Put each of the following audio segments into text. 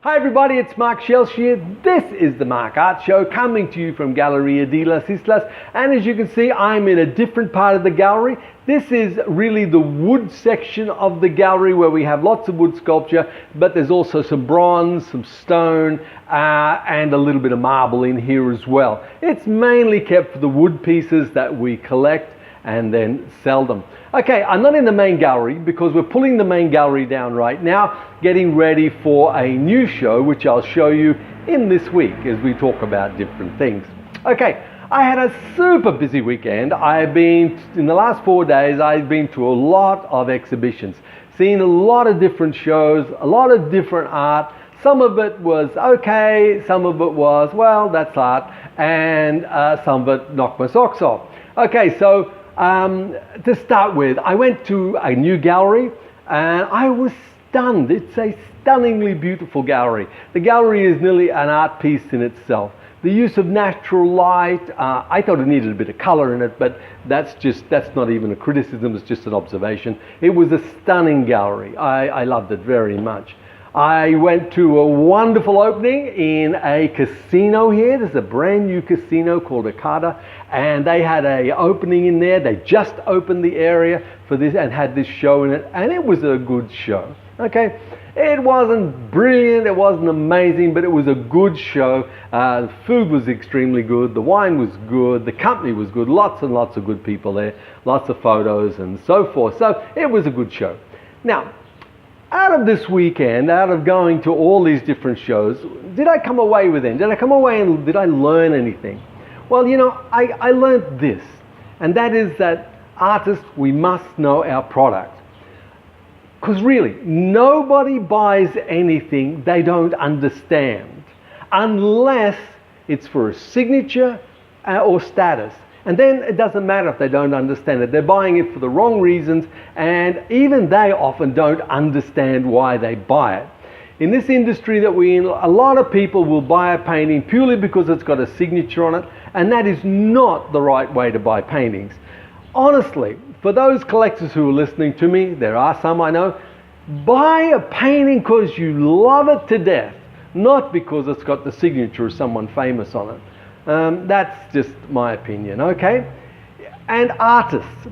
Hi everybody, it's Mark Shelsh here. This is the Mark Art Show coming to you from Galeria de Islas. And as you can see, I'm in a different part of the gallery. This is really the wood section of the gallery where we have lots of wood sculpture, but there's also some bronze, some stone, and a little bit of marble in here as well. It's mainly kept for the wood pieces that we collect and then sell them. Okay, I'm not in the main gallery because we're pulling the main gallery down right now, getting ready for a new show, which I'll show you in this week as we talk about different things. Okay, I had a super busy weekend. In the last 4 days, I've been to a lot of exhibitions, seen a lot of different shows, a lot of different art. Some of it was okay, some of it was, well, that's art, and some of it knocked my socks off. Okay, so to start with, I went to a new gallery and I was stunned. It's a stunningly beautiful gallery. The gallery is nearly an art piece in itself. The use of natural light, I thought it needed a bit of color in it, but that's not even a criticism, it's just an observation. It was a stunning gallery. I loved it very much. I went to a wonderful opening in a casino here. There's a brand new casino called Akada, and they had an opening in there. They just opened the area for this and had this show in it, and it was a good show. Okay, it wasn't brilliant, it wasn't amazing, but it was a good show. The food was extremely good, the wine was good, the company was good, lots and lots of good people there, lots of photos and so forth. So it was a good show. Now, out of this weekend, out of going to all these different shows, did I come away with anything? Did I come away and did I learn anything? Well, you know, I learned this, and that is that artists, we must know our product. Because really, nobody buys anything they don't understand, unless it's for a signature or status. And then it doesn't matter if they don't understand it. They're buying it for the wrong reasons, and even they often don't understand why they buy it. In this industry that we're in, a lot of people will buy a painting purely because it's got a signature on it, and that is not the right way to buy paintings. Honestly, for those collectors who are listening to me, there are some I know, buy a painting because you love it to death, not because it's got the signature of someone famous on it. That's just my opinion, okay? And artists,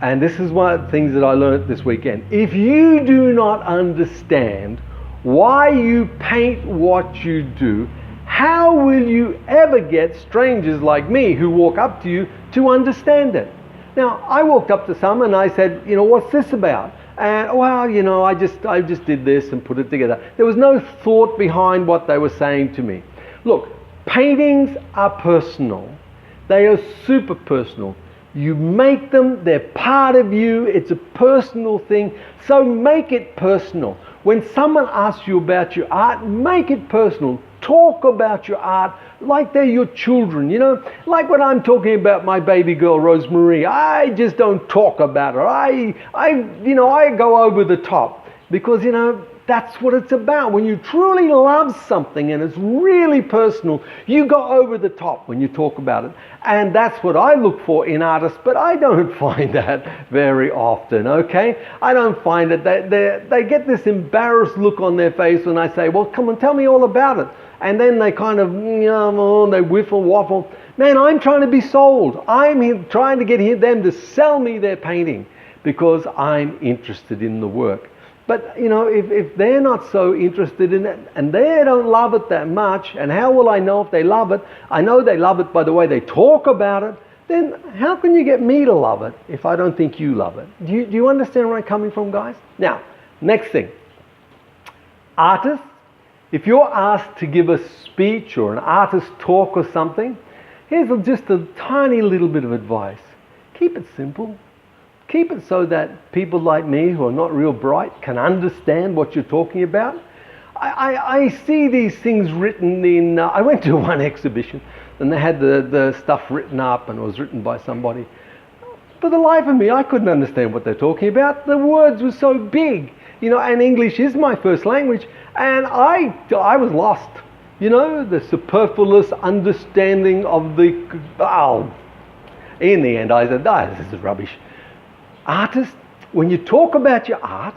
and this is one of the things that I learned this weekend. If you do not understand why you paint what you do, how will you ever get strangers like me who walk up to you to understand it? Now, I walked up to some and I said, you know, what's this about? And, well, you know, I just did this and put it together. There was no thought behind what they were saying to me. Look, paintings are personal. They are super personal. You make them, they're part of you, it's a personal thing, so make it personal. When someone asks you about your art, make it personal. Talk about your art like they're your children, you know? Like when I'm talking about my baby girl, Rosemarie, I just don't talk about her. I go over the top because, you know, that's what it's about. When you truly love something and it's really personal, you go over the top when you talk about it. And that's what I look for in artists, but I don't find that very often, okay? I don't find that they get this embarrassed look on their face when I say, well, come on, tell me all about it. And then they kind of, they whiffle, waffle. Man, I'm trying to be sold. I'm trying to get them to sell me their painting because I'm interested in the work. But, you know, if they're not so interested in it and they don't love it that much, and how will I know if they love it? I know they love it by the way they talk about it. Then how can you get me to love it if I don't think you love it? Do you understand where I'm coming from, guys? Now, next thing. Artists, if you're asked to give a speech or an artist talk or something, here's just a tiny little bit of advice. Keep it simple. Keep it so that people like me who are not real bright can understand what you're talking about. I see these things written in, I went to one exhibition and they had the stuff written up and it was written by somebody. For the life of me, I couldn't understand what they're talking about. The words were so big, you know, and English is my first language, and I was lost. You know, the superfluous understanding of the, in the end I said, this is rubbish. Artists, when you talk about your art,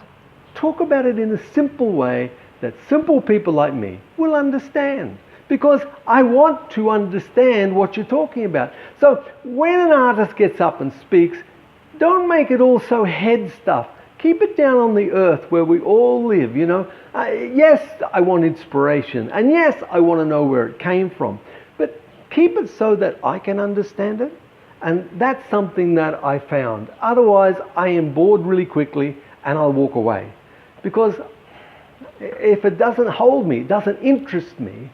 talk about it in a simple way that simple people like me will understand, because I want to understand what you're talking about. So when an artist gets up and speaks, don't make it all so head stuff. Keep it down on the earth where we all live, you know. Yes, I want inspiration, and yes, I want to know where it came from, but keep it so that I can understand it. And that's something that I found. Otherwise, I am bored really quickly and I'll walk away. Because if it doesn't hold me, doesn't interest me,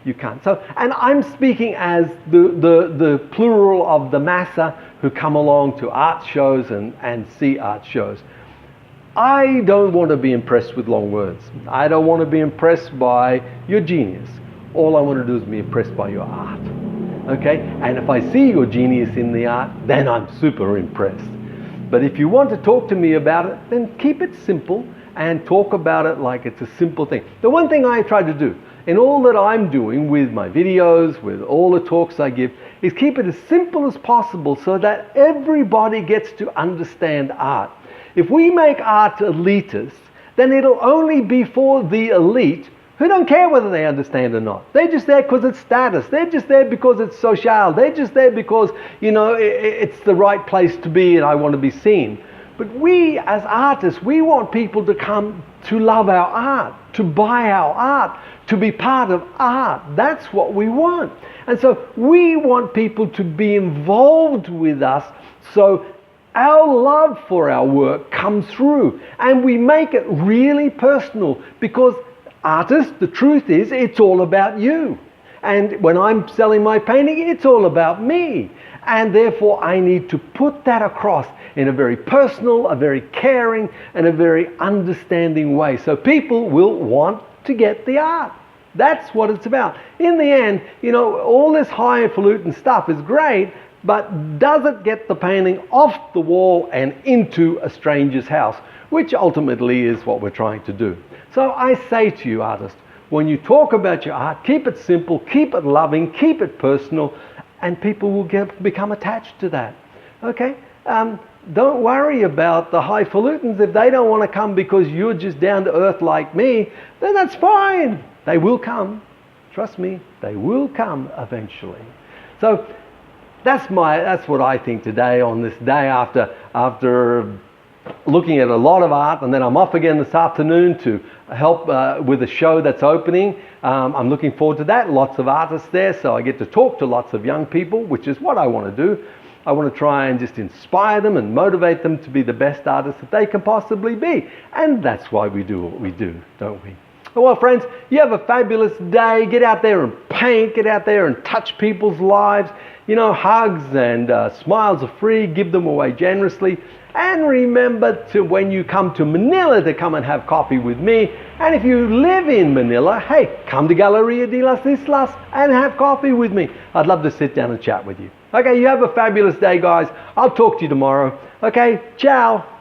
you can't. So, and I'm speaking as the plural of the massa who come along to art shows and see art shows. I don't want to be impressed with long words. I don't want to be impressed by your genius. All I want to do is be impressed by your art. Okay? And if I see your genius in the art, then I'm super impressed. But if you want to talk to me about it, then keep it simple and talk about it like it's a simple thing. The one thing I try to do in all that I'm doing with my videos, with all the talks I give, is keep it as simple as possible so that everybody gets to understand art. If we make art elitist, then it'll only be for the elite who don't care whether they understand or not. They're just there because it's status. They're just there because it's social. They're just there because, you know, it's the right place to be and I want to be seen. But we as artists, we want people to come to love our art, to buy our art, to be part of art. That's what we want. And so we want people to be involved with us, so our love for our work comes through, and we make it really personal, because artists, the truth is, it's all about you. And when I'm selling my painting, it's all about me. And therefore I need to put that across in a very personal, a very caring, and a very understanding way, so people will want to get the art. That's what it's about. In the end, you know, all this highfalutin stuff is great, but does it get the painting off the wall and into a stranger's house, which ultimately is what we're trying to do. So I say to you, artists, when you talk about your art, keep it simple, keep it loving, keep it personal, and people will become attached to that. Okay? Don't worry about the highfalutins. If they don't want to come because you're just down to earth like me, then that's fine. They will come. Trust me, they will come eventually. So that's what I think today, on this day after looking at a lot of art, and then I'm off again this afternoon to help with a show that's opening. I'm looking forward to that. Lots of artists there, so I get to talk to lots of young people, which is what I want to do. I want to try and just inspire them and motivate them to be the best artists that they can possibly be. And that's why we do what we do, don't we? Well, friends, you have a fabulous day. Get out there and paint. Get out there and touch people's lives. You know, hugs and smiles are free. Give them away generously. And remember to, when you come to Manila, to come and have coffee with me. And if you live in Manila, hey, come to Galeria de las Islas and have coffee with me. I'd love to sit down and chat with you. Okay, you have a fabulous day, guys. I'll talk to you tomorrow. Okay, ciao.